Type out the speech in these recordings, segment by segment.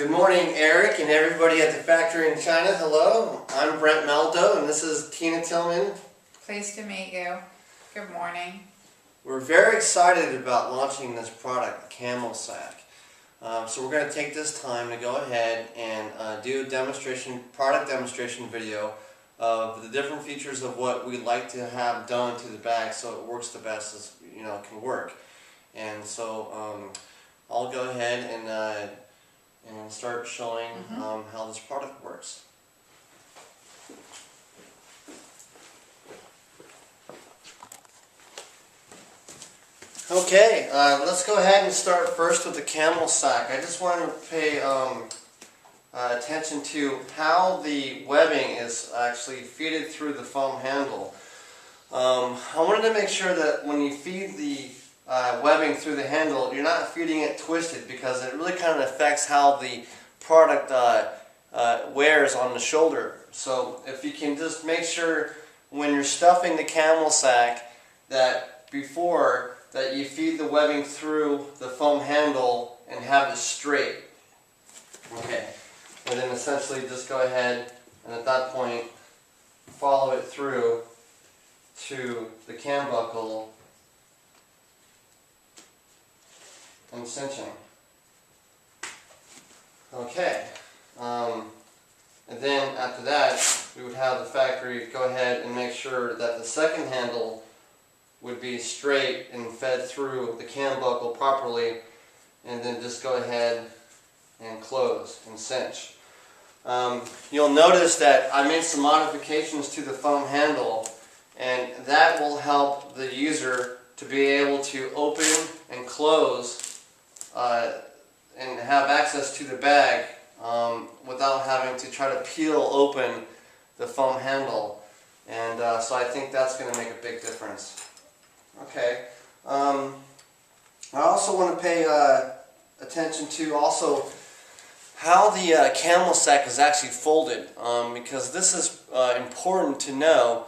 Good morning, Eric, and everybody at the factory in China. Hello, I'm Brent Meldo, and this is Tina Tillman. Pleased to meet you. Good morning. We're very excited about launching this product, the Camel Sack. So we're going to take this time to go ahead and do a product demonstration video of the different features of what we'd like to have done to the bag so it works the best as it can work. And so I'll go ahead and start showing how this product works. Okay, let's go ahead and start first with the Camel Sack. I just wanted to pay attention to how the webbing is actually feeded through the foam handle. I wanted to make sure that when you feed the webbing through the handle, you're not feeding it twisted, because it really kind of affects how the product wears on the shoulder. So if you can just make sure when you're stuffing the Camel Sack that before that you feed the webbing through the foam handle and have it straight. Okay, and then essentially just go ahead and at that point follow it through to the cam buckle and cinching. Okay, and then after that we would have the factory go ahead and make sure that the second handle would be straight and fed through the cam buckle properly, and then just go ahead and close and cinch. You'll notice that I made some modifications to the foam handle, and that will help the user to be able to open and close and have access to the bag without having to try to peel open the foam handle. And so I think that's going to make a big difference. Okay. I also want to pay attention to also how the Camel Sack is actually folded, because this is important to know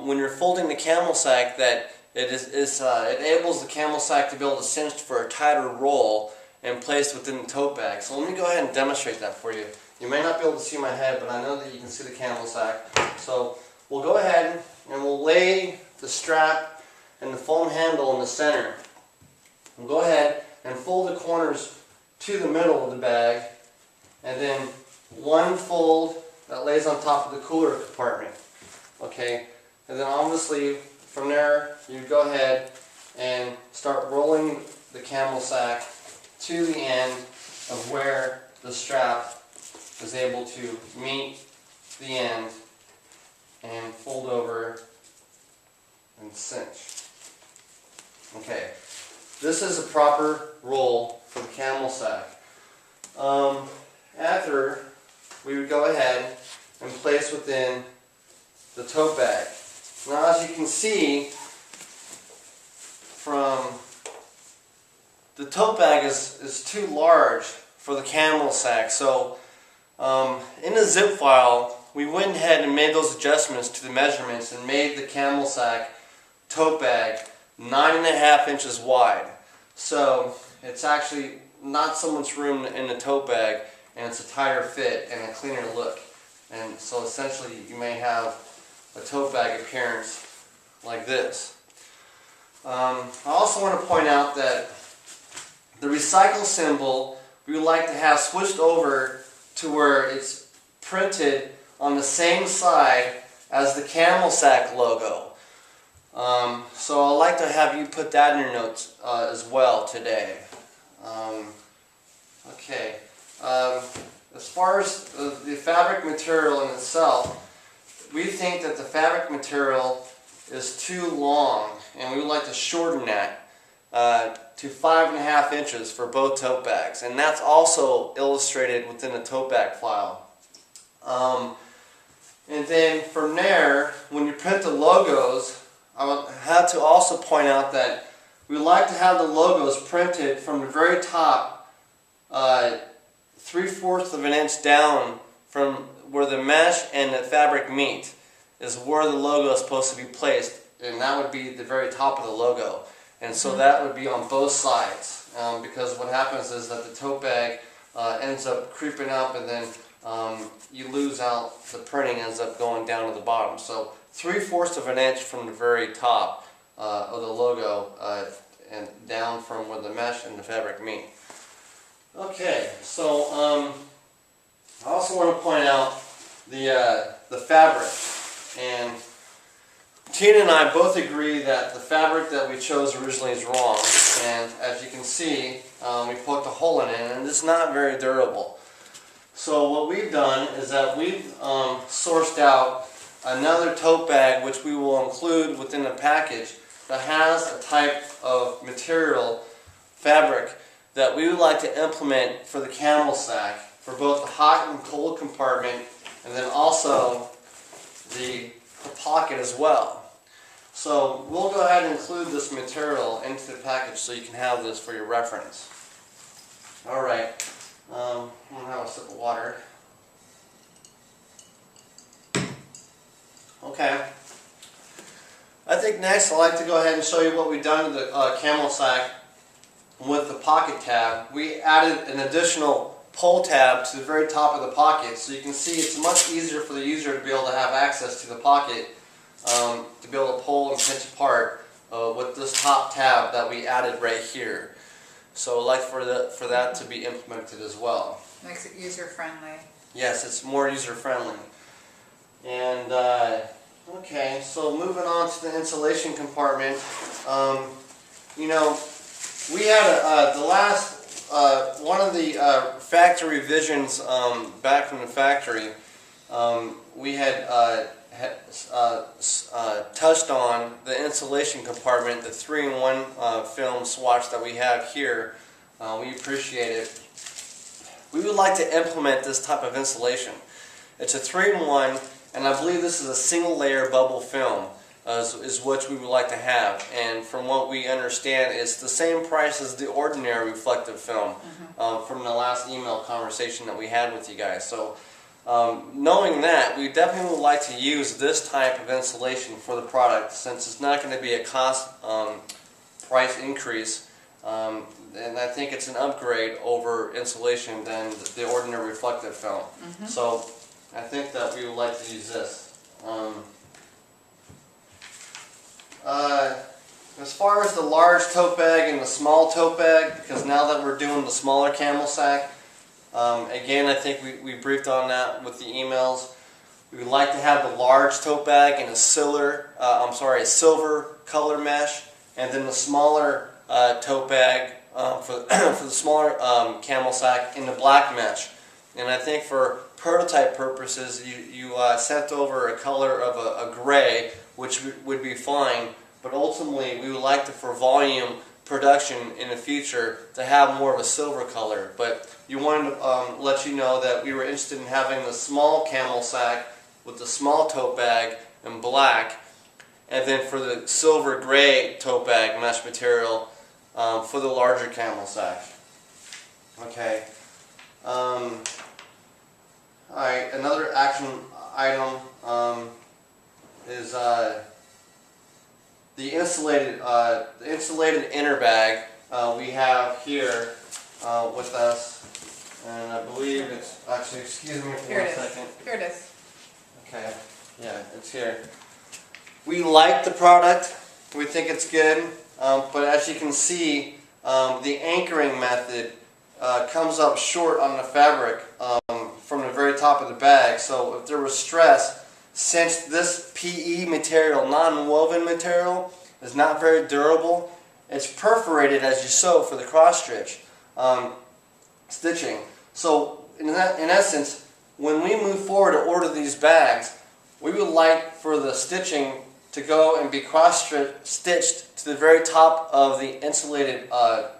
when you're folding the Camel Sack, that it enables the Camel Sack to be able to cinch for a tighter roll and place within the tote bag. So let me go ahead and demonstrate that for you. You may not be able to see my head, but I know that you can see the Camel Sack. So we'll go ahead and we'll lay the strap and the foam handle in the center. We'll go ahead and fold the corners to the middle of the bag, and then one fold that lays on top of the cooler compartment. Okay, and then obviously from there you go ahead and start rolling the Camel Sack to the end of where the strap is able to meet the end and fold over and cinch. Okay, this is a proper roll for the Camel Sack. After, we would go ahead and place within the tote bag. Now, as you can see, the tote bag is too large for the Camel Sack. So in the zip file, we went ahead and made those adjustments to the measurements and made the Camel Sack tote bag 9.5 inches wide. So it's actually not so much room in the tote bag, and it's a tighter fit and a cleaner look. And so essentially you may have a tote bag appearance like this. I also want to point out that the recycle symbol we would like to have switched over to where it's printed on the same side as the Camel Sack logo. So I'd like to have you put that in your notes as well today. Okay. As far as the fabric material in itself, we think that the fabric material is too long, and we would like to shorten that to 5.5 inches for both tote bags, and that's also illustrated within the tote bag file. And then from there, when you print the logos, I would have to also point out that we like to have the logos printed from the very top 3/4 of an inch down from where the mesh and the fabric meet is where the logo is supposed to be placed, and that would be the very top of the logo. And so that would be on both sides, because what happens is that the tote bag ends up creeping up, and then you lose out, the printing ends up going down to the bottom. So 3/4 of an inch from the very top of the logo and down from where the mesh and the fabric meet. Okay, so I also want to point out the fabric, and Tina and I both agree that the fabric that we chose originally is wrong, and as you can see, we poked a hole in it and it's not very durable. So what we've done is that we've sourced out another tote bag, which we will include within the package, that has a type of material, fabric, that we would like to implement for the camel sack, for both the hot and cold compartment, and then also the pocket as well. So we'll go ahead and include this material into the package so you can have this for your reference. Alright, I'm going to have a sip of water. Okay. I think next I'd like to go ahead and show you what we've done to the camel sack with the pocket tab. We added an additional pull tab to the very top of the pocket, so you can see it's much easier for the user to be able to have access to the pocket, to be able to pull and pinch apart with this top tab that we added right here. So I'd like for that to be implemented as well. Makes it user friendly. Yes, it's more user friendly. And okay, so moving on to the insulation compartment. You know, we had the last one of the factory revisions back from the factory. We had touched on the insulation compartment, the 3-in-1 film swatch that we have here. We appreciate it. We would like to implement this type of insulation. It's a 3-in-1, and I believe this is a single layer bubble film is what we would like to have. And from what we understand, it's the same price as the ordinary reflective film from the last email conversation that we had with you guys. So knowing that, we definitely would like to use this type of insulation for the product, since it's not going to be a cost price increase, and I think it's an upgrade over insulation than the ordinary reflective film. So I think that we would like to use this. As far as the large tote bag and the small tote bag, because now that we're doing the smaller camel sack, again, I think we briefed on that with the emails. We would like to have the large tote bag in a silver color mesh, and then the smaller tote bag for the smaller camel sack in the black mesh. And I think for prototype purposes, you sent over a color of a gray, which would be fine. But ultimately, we would like to, for volume production in the future, to have more of a silver color. But you wanted to let you know that we were interested in having the small camel sack with the small tote bag in black, and then for the silver gray tote bag mesh material for the larger camel sack. Okay. Alright, another action item is the insulated inner bag we have here with us, and I believe it's actually, excuse me for 1 second. Here it is. Okay, yeah, it's here. We like the product, we think it's good, but as you can see, the anchoring method comes up short on the fabric from the very top of the bag. So if there was stress, since this PE material, non-woven material, is not very durable, it's perforated as you sew for the cross stitch stitching. So in essence, when we move forward to order these bags, we would like for the stitching to go and be cross stitched to the very top of the insulated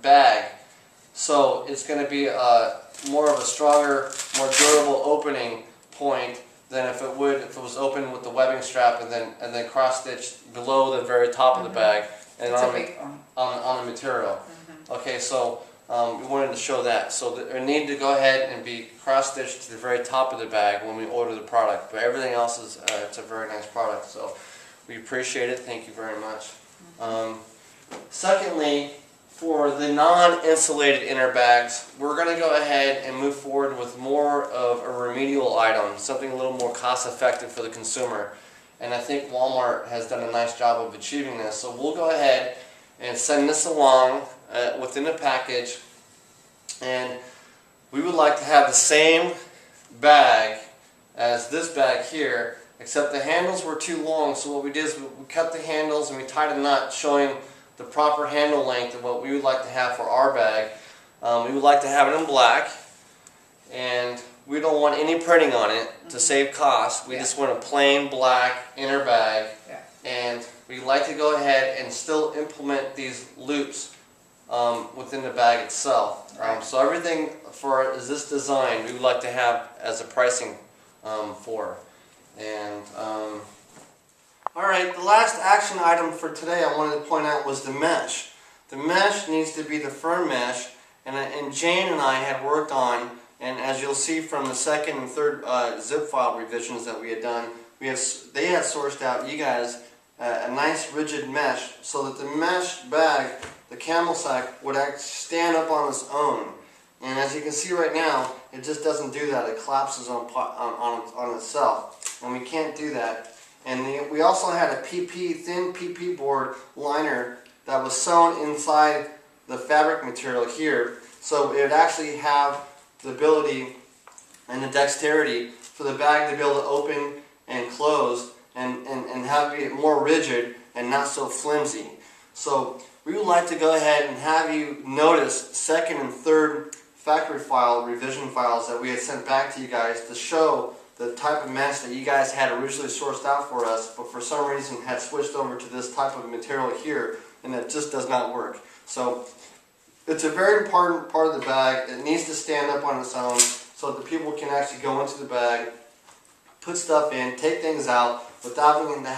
bag. So it's going to be more of a stronger, more durable opening point than if it was open with the webbing strap and then cross stitched below the very top of the bag and on the material. Okay, so we wanted to show that. So we need to go ahead and be cross stitched to the very top of the bag when we order the product. But everything else is it's a very nice product. So we appreciate it. Thank you very much. Secondly, for the non-insulated inner bags, we're going to go ahead and move forward with more of a remedial item, something a little more cost effective for the consumer. And I think Walmart has done a nice job of achieving this. So we'll go ahead and send this along within the package. And we would like to have the same bag as this bag here, except the handles were too long. So what we did is we cut the handles and we tied a knot showing the proper handle length of what we would like to have for our bag. We would like to have it in black, and we don't want any printing on it to save cost. We just want a plain black inner bag, and we like to go ahead and still implement these loops within the bag itself. So everything for this design we would like to have as a pricing for. And alright, the last action item for today I wanted to point out was the mesh. The mesh needs to be the firm mesh, and Jane and I had worked on, and as you'll see from the second and third zip file revisions that we had done, they had sourced out you guys a nice rigid mesh so that the mesh bag, the camel sack, would actually stand up on its own. And as you can see right now, it just doesn't do that. It collapses on itself, and we can't do that. And we also had a thin PP board liner that was sewn inside the fabric material here, so it would actually have the ability and the dexterity for the bag to be able to open and close and have it be more rigid and not so flimsy. So we would like to go ahead and have you notice second and third factory file revision files that we had sent back to you guys to show the type of mesh that you guys had originally sourced out for us, but for some reason had switched over to this type of material here, and it just does not work. So it's a very important part of the bag. It needs to stand up on its own so that the people can actually go into the bag, put stuff in, take things out without having to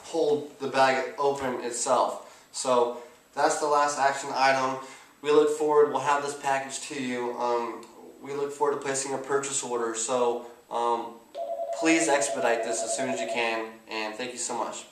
hold the bag open itself. So that's the last action item. We look forward, we'll have this package to you. We look forward to placing a purchase order. So please expedite this as soon as you can, and thank you so much.